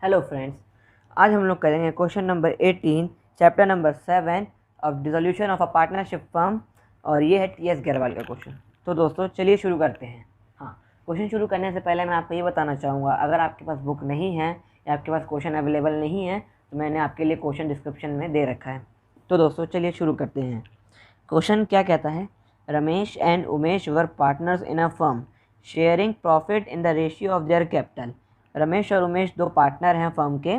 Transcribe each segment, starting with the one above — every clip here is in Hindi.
हेलो फ्रेंड्स, आज हम लोग करेंगे question number 18 chapter number 7 of dissolution of a partnership firm. और ये है टीएस गैरवाल का क्वेश्चन। तो दोस्तों चलिए शुरू करते हैं। हाँ, क्वेश्चन शुरू करने से पहले मैं आपको ये बताना चाहूँगा, अगर आपके पास बुक नहीं है या आपके पास क्वेश्चन अवेलेबल नहीं है तो मैंने आपके लिए क्वेश्चन डिस्क्रिप्शन में दे रखा है। तो दोस्तों चलिए शुरू करते हैं। क्वेश्चन क्या कहता है? Ramesh and Umesh were partners in a firm sharing profit in the ratio of their capital. Ramesh और उमेश दो पार्टनर हैं फर्म के,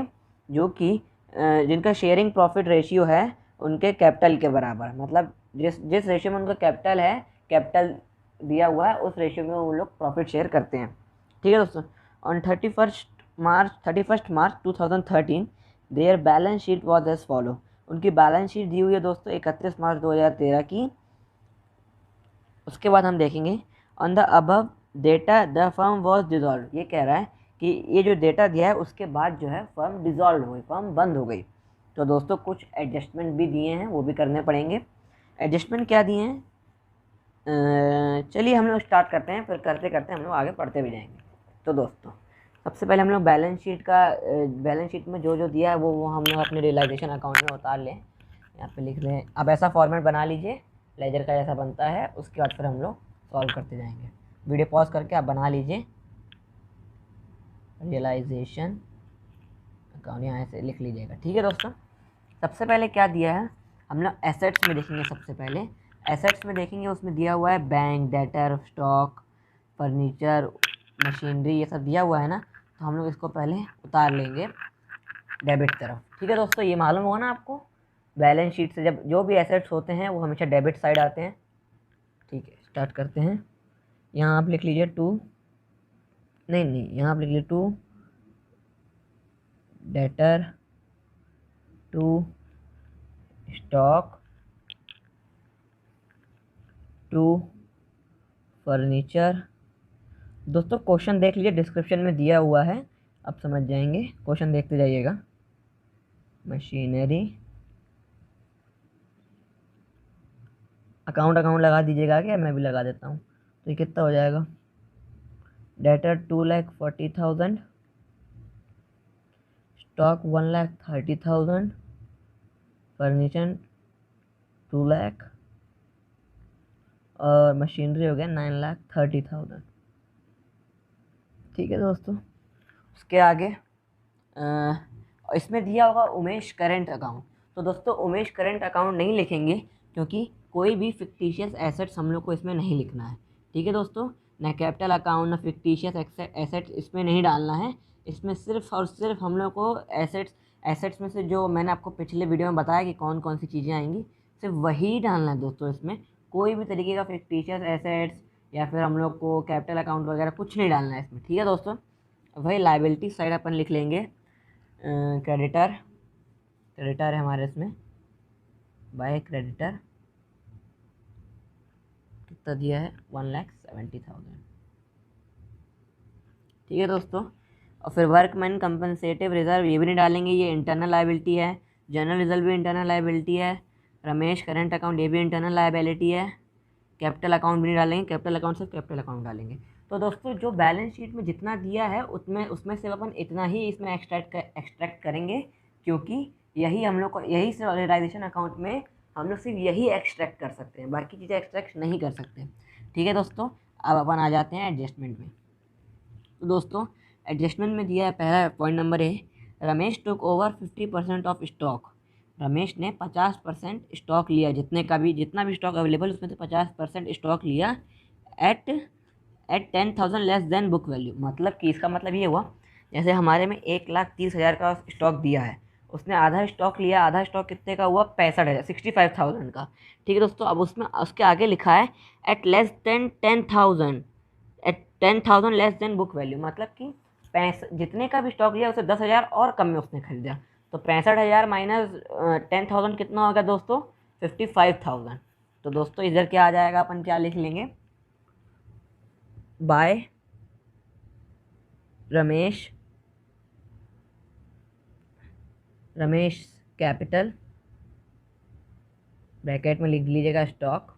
जो कि जिनका शेयरिंग प्रॉफिट रेशियो है उनके कैपिटल के बराबर। मतलब जिस जिस रेशियो में उनका कैपिटल है, कैपिटल दिया हुआ है, उस रेशियो में वो लोग प्रॉफिट शेयर करते हैं। ठीक है दोस्तों। On 31st March 2013 their balance sheet was as follow. उनकी बैलेंस शीट दी हुई है दोस्तों 31 मार्च 2013 की। उसके बाद हम देखेंगे on the above data the firm was dissolve. ये कह रहा है कि ये जो डेटा दिया है उसके बाद जो है फर्म डिजॉल्व हो गई, फर्म बंद हो गई। तो दोस्तों कुछ एडजस्टमेंट भी दिए हैं, वो भी करने पड़ेंगे। एडजस्टमेंट क्या दिए हैं? चलिए हम लोग स्टार्ट करते हैं, फिर करते करते हम लोग आगे पढ़ते भी जाएंगे। तो दोस्तों सबसे पहले हम लोग बैलेंस शीट में जो जो दिया है वो हम लोग अपने रियलाइजेशन अकाउंट में उतार लें। यहाँ पे लिख लें। अब ऐसा फॉर्मेट बना लीजिए लेजर का जैसा बनता है, उसके बाद फिर हम लोग सॉल्व करते जाएंगे। वीडियो पॉज करके आप बना लीजिए रियलाइजेशन अकाउंट, यहाँ से लिख लीजिएगा। ठीक है दोस्तों। सबसे पहले क्या दिया है हम लोग एसेट्स में देखेंगे। सबसे पहले एसेट्स में देखेंगे, उसमें दिया हुआ है bank, debtor, stock, furniture, machinery, ये सब दिया हुआ है ना। तो हम लोग इसको पहले उतार लेंगे डेबिट तरफ। ठीक है दोस्तों, ये मालूम होगा ना आपको, बैलेंस शीट से जब जो भी एसेट्स होते हैं वो हमेशा डेबिट साइड आते हैं। ठीक है, स्टार्ट करते हैं। यहाँ आप लिख लीजिए यहाँ आप लिख लीजिए 2 डेटर, 2 स्टॉक, 2 फर्नीचर। दोस्तों क्वेश्चन देख लीजिए, डिस्क्रिप्शन में दिया हुआ है, आप समझ जाएंगे। क्वेश्चन देखते जाइएगा। मशीनरी, अकाउंट लगा दीजिएगा, क्या मैं भी लगा देता हूँ। तो ये कितना हो जाएगा? डेटर 2,40,000, स्टॉक 1,30,000, फर्नीचर 2 लाख और मशीनरी हो गया 9,30,000। ठीक है दोस्तों। उसके आगे इसमें दिया होगा उमेश करेंट अकाउंट। तो दोस्तों उमेश करेंट अकाउंट नहीं लिखेंगे, क्योंकि कोई भी फिक्टिशियस एसेट्स हम लोग को इसमें नहीं लिखना है। ठीक है दोस्तों, ना कैपिटल अकाउंट ना फिक्टिशियस एसेट्स इसमें नहीं डालना है। इसमें सिर्फ और सिर्फ हम लोग को एसेट्स में से जो मैंने आपको पिछले वीडियो में बताया कि कौन कौन सी चीज़ें आएंगी, सिर्फ वही डालना है दोस्तों। इसमें कोई भी तरीके का फिक्टिशियस एसेट्स या फिर हम लोग को कैपिटल अकाउंट वगैरह कुछ नहीं डालना है इसमें। ठीक है दोस्तों। वही लाइबिलिटी साइड अपन लिख लेंगे। क्रेडिटर है हमारे इसमें, बाय क्रेडिटर कितना दिया है? 1,70,000। ठीक है दोस्तों। और फिर वर्कमैन कंपनसेटिव रिजर्व ये भी नहीं डालेंगे, ये इंटरनल लाइबिलिटी है। जनरल रिजर्व भी इंटरनल लाइबिलिटी है। रमेश करंट अकाउंट ये भी इंटरनल लाइबिलिटी है। कैपिटल अकाउंट भी नहीं डालेंगे, कैपिटल अकाउंट सिर्फ कैपिटल अकाउंट डालेंगे। तो दोस्तों जो बैलेंस शीट में जितना दिया है उसमें से अपन इतना ही इसमें एक्सट्रैक्ट करेंगे, क्योंकि यही हम लोग को, यही से रियलाइजेशन अकाउंट में हम लोग सिर्फ यही एक्सट्रैक्ट कर सकते हैं, बाकी चीज़ें एक्सट्रैक्ट नहीं कर सकते। ठीक है दोस्तों। अब अपन आ जाते हैं एडजस्टमेंट में। तो दोस्तों एडजस्टमेंट में दिया है, पहला पॉइंट नंबर है, Ramesh took over 50% of stock. Ramesh ने 50% स्टॉक लिया, जितना भी स्टॉक अवेलेबल उसमें से 50% स्टॉक लिया at 10,000 less than book value. मतलब कि इसका मतलब ये हुआ, जैसे हमारे में 1,30,000 का स्टॉक दिया है, उसने आधा स्टॉक लिया। आधा स्टॉक कितने का हुआ? 65,000, 65,000 का। ठीक है दोस्तों। अब उसमें उसके आगे लिखा है at less than 10,000, at 10,000 less than book value. मतलब कि जितने का भी स्टॉक लिया उसे 10,000 और कम में उसने खरीदा। तो 65,000 माइनस 10,000 कितना होगा दोस्तों? 55,000। तो दोस्तों इधर क्या आ जाएगा? अपन क्या लिख लेंगे? बाय रमेश कैपिटल, ब्रैकेट में लिख लीजिएगा स्टॉक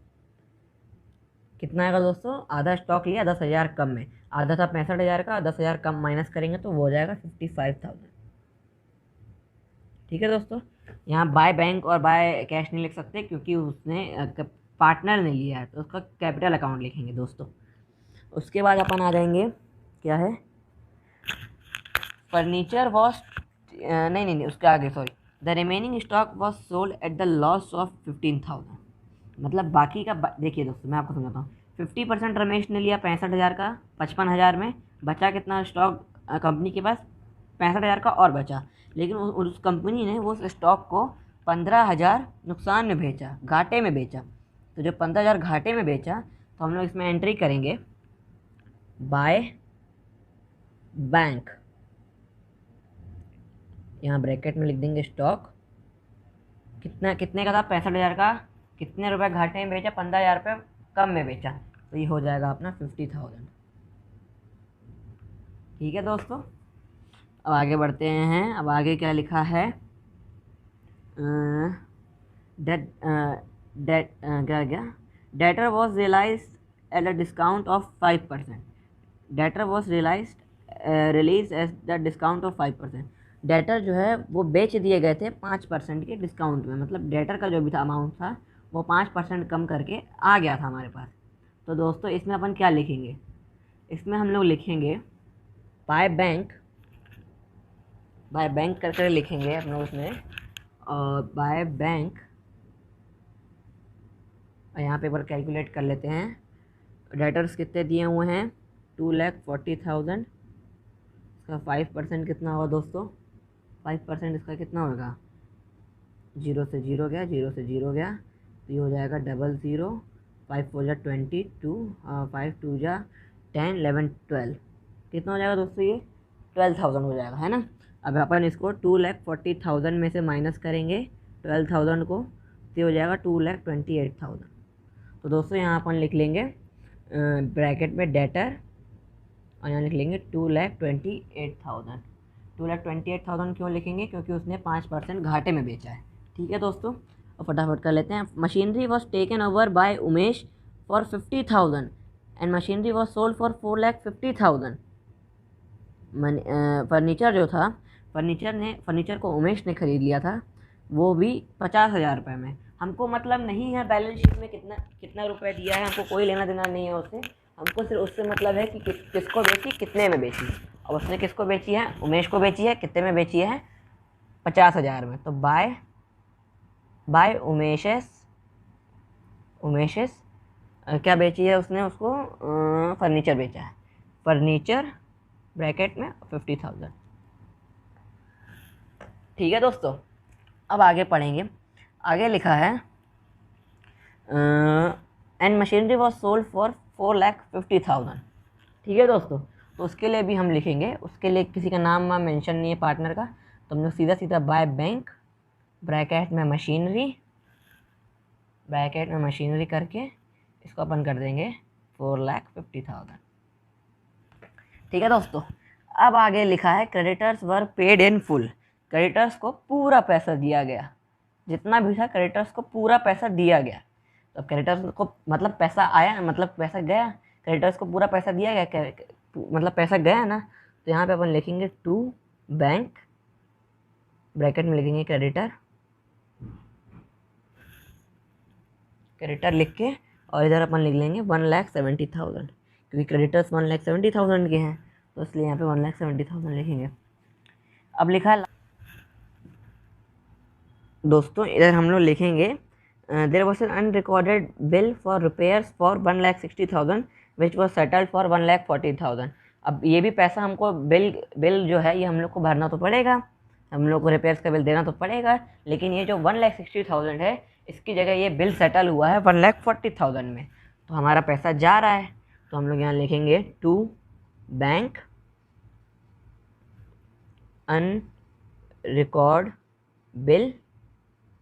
कितना आएगा दोस्तों? आधा स्टॉक लिया 10,000 कम में, आधा था 65,000 का, 10,000 कम माइनस करेंगे तो वो हो जाएगा 55,000। ठीक है दोस्तों, यहाँ बाय बैंक और बाय कैश नहीं लिख सकते क्योंकि उसने पार्टनर ने लिया है, तो उसका कैपिटल अकाउंट लिखेंगे दोस्तों। उसके बाद अपन आ जाएंगे, क्या है, फर्नीचर वॉज, नहीं नहीं नहीं, उसके आगे sorry, the remaining stock was sold at the loss of 15,000। मतलब बाकी का देखिए दोस्तों, मैं आपको समझाता हूँ। 50% रमेश ने लिया 65,000 का, 55,000 में बचा कितना स्टॉक कंपनी के पास, 65,000 का और बचा। लेकिन उस कंपनी ने वो स्टॉक को 15,000 नुकसान में बेचा, घाटे में बेचा। तो जब 15,000 घाटे में बेचा तो हम लोग इसमें एंट्री करेंगे बाय बैंक, यहाँ ब्रैकेट में लिख देंगे स्टॉक कितने का था, 65,000 का, कितने रुपए घाटे में बेचा, 15,000 रुपये कम में बेचा, तो ये हो जाएगा अपना 50,000। ठीक है दोस्तों, अब आगे बढ़ते हैं। अब आगे क्या लिखा है, डेट डेट क्या क्या, debtor was realize at a discount of 5%, debtor was release at the discount of 5%। Debtor जो है वो बेच दिए गए थे 5% के डिस्काउंट में, मतलब डेटर का जो भी था अमाउंट था वो 5% कम करके आ गया था हमारे पास। तो दोस्तों इसमें अपन क्या लिखेंगे, इसमें हम लोग लिखेंगे बाय बैंक, बाय बैंक करके लिखेंगे हम लोग इसमें, और बाय बैंक, यहाँ पे एक बार कैलकुलेट कर लेते हैं। डेटर्स कितने दिए हुए हैं, 2,40,000, इसका 5% कितना होगा दोस्तों, 5% इसका कितना होगा, 0 से 0 गया, 0 से 0 गया, तो ये हो जाएगा 00, 5 4 जा 22, 5 2 जा 10, 11 12, कितना हो जाएगा दोस्तों, ये 12,000 हो जाएगा, है ना। अब अपन इसको 2,40,000 में से माइनस करेंगे 12,000 को, तो हो जाएगा 2,28,000। तो दोस्तों यहाँ अपन लिख लेंगे ब्रैकेट में डेटर, और यहाँ लिख लेंगे 2,28,000। 2,28,000 क्यों लिखेंगे, क्योंकि उसने 5% घाटे में बेचा है। ठीक है दोस्तों, और फटाफट कर लेते हैं। Machinery was taken over by Umesh for 50,000 and machinery was sold for 4,50,000। Furniture जो था, फर्नीचर को उमेश ने खरीद लिया था, वो भी 50,000 रुपये में। हमको मतलब नहीं है बैलेंस शीट में कितना कितना रुपये दिया है, हमको कोई लेना देना नहीं है उससे, हमको सिर्फ उससे मतलब है कि किसको बेची, कितने में बेची। और उसने किसको बेची है, उमेश को बेची है, कितने में बेची है, 50,000 में। तो बाय उमेशेस क्या बेची है उसने, उसको फर्नीचर बेचा है, फर्नीचर ब्रैकेट में 50,000। ठीक है दोस्तों, अब आगे पढ़ेंगे। आगे लिखा है and machinery was sold for 4,50,000। ठीक है दोस्तों, तो उसके लिए भी हम लिखेंगे, उसके लिए किसी का नाम मेंशन नहीं है पार्टनर का, तो हम लोग सीधा सीधा बाय बैंक ब्रैकेट में मशीनरी करके इसको अपन कर देंगे 4,50,000। ठीक है दोस्तों, अब आगे लिखा है creditors were paid in full. Creditors को पूरा पैसा दिया गया, जितना भी था क्रेडिटर्स को पूरा पैसा दिया गया। तो क्रेडिटर्स को मतलब पैसा आया, मतलब पैसा गया, क्रेडिटर्स को पूरा पैसा दिया गया, मतलब पैसा गया ना। तो यहाँ पे अपन लिखेंगे टू बैंक, ब्रैकेट में लिखेंगे क्रेडिटर लिख के, और इधर अपन लिख लेंगे 1,70,000, क्योंकि क्रेडिटर्स 1,70,000 के हैं, तो इसलिए यहाँ पे 1,70,000 लिखेंगे। अब लिखा है दोस्तों, इधर हम लोग लिखेंगे there was an unrecorded bill for repairs for 1,60,000 which was settled for 1,40,000। अब ये भी पैसा हमको बिल जो है ये हम लोग को भरना तो पड़ेगा, हम लोग को रिपेयर्स का बिल देना तो पड़ेगा, लेकिन ये जो 1,60,000 है इसकी जगह ये बिल सेटल हुआ है 1,40,000 में, तो हमारा पैसा जा रहा है। तो हम लोग यहाँ लिखेंगे to bank unrecord bill,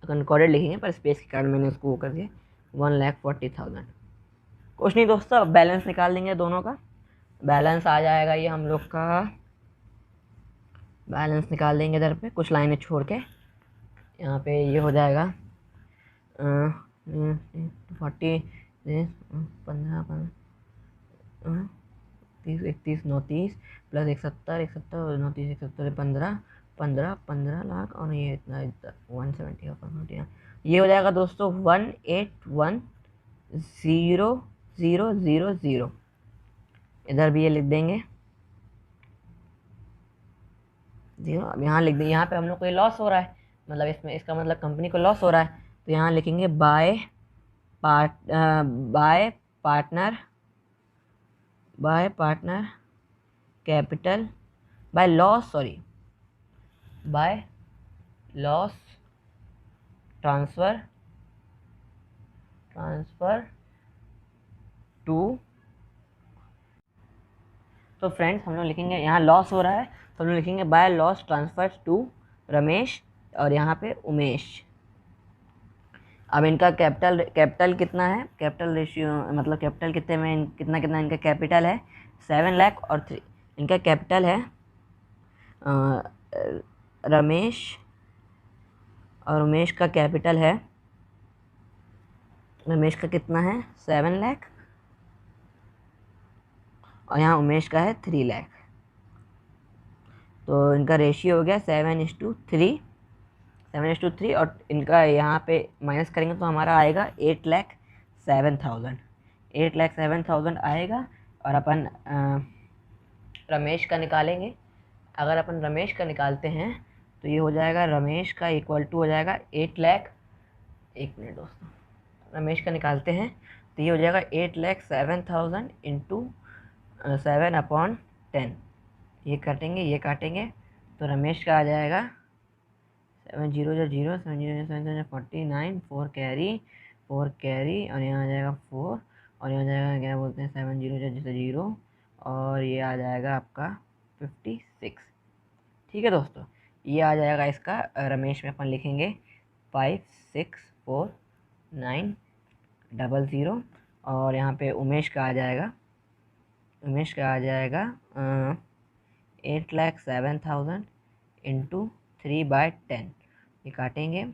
unrecorded लिखेंगे पर स्पेस के कारण मैंने उसको वो कर दिया 1,40,000। कुछ नहीं दोस्तों, अब बैलेंस निकाल देंगे दोनों का। बैलेंस आ जाएगा ये हम लोग का, बैलेंस निकाल देंगे इधर पे कुछ लाइनें छोड़ के। यहाँ पे ये हो जाएगा 40 15 30 31 29 प्लस 71 71 29 71 15 15 लाख और ये इतना 170 और 140, ये हो जाएगा दोस्तों 181,000,000। इधर भी ये लिख देंगे 0। अब यहाँ लिख देंगे, यहाँ पे हम लोग को ये लॉस हो रहा है, मतलब इसमें इसका मतलब कंपनी को लॉस हो रहा है, तो यहाँ लिखेंगे by partner capital by loss transfer to. तो फ्रेंड्स हम लोग लिखेंगे, यहाँ लॉस हो रहा है तो हम लोग लिखेंगे by loss transfer to Ramesh और यहाँ पे उमेश। अब इनका कैपिटल कितना है, कैपिटल रेशियो मतलब कैपिटल कितने में कितना इनका कैपिटल है 7 लाख और इनका कैपिटल है रमेश और उमेश का कैपिटल है, रमेश का कितना है 7 लाख और यहाँ उमेश का है 3 लाख। तो इनका रेशियो हो गया 7:3 और इनका यहाँ पे माइनस करेंगे तो हमारा आएगा 8,07,000 आएगा। और अपन रमेश का निकालेंगे, अगर अपन रमेश का निकालते हैं तो ये हो जाएगा रमेश का इक्वल टू हो जाएगा 8 लाख। एक मिनट दोस्तों, रमेश का निकालते हैं तो ये हो जाएगा 8,07,000 इंटू 7/10। ये काटेंगे तो रमेश का आ जाएगा 7 0 0 7 0 7 49 4 कैरी और यहाँ आ जाएगा 4 और यहाँ आ जाएगा क्या बोलते हैं 7 0 जैसे 0 और ये आ जाएगा आपका 56। ठीक है दोस्तों, ये आ जाएगा इसका रमेश में अपन लिखेंगे 564900 और यहाँ पे उमेश का आ जाएगा 8,07,000 इंटू 3/10। ये काटेंगे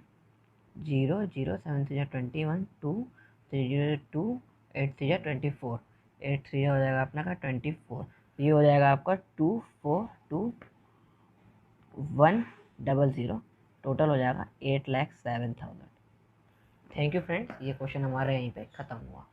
0 0 7 3 21 2 3 0 2 8 3 24 8 3 हो जाएगा अपना का 24। ये हो जाएगा आपका 242,100। टोटल हो जाएगा 8,07,000। थैंक यू फ्रेंड्स, ये क्वेश्चन हमारा यहीं पे ख़त्म हुआ।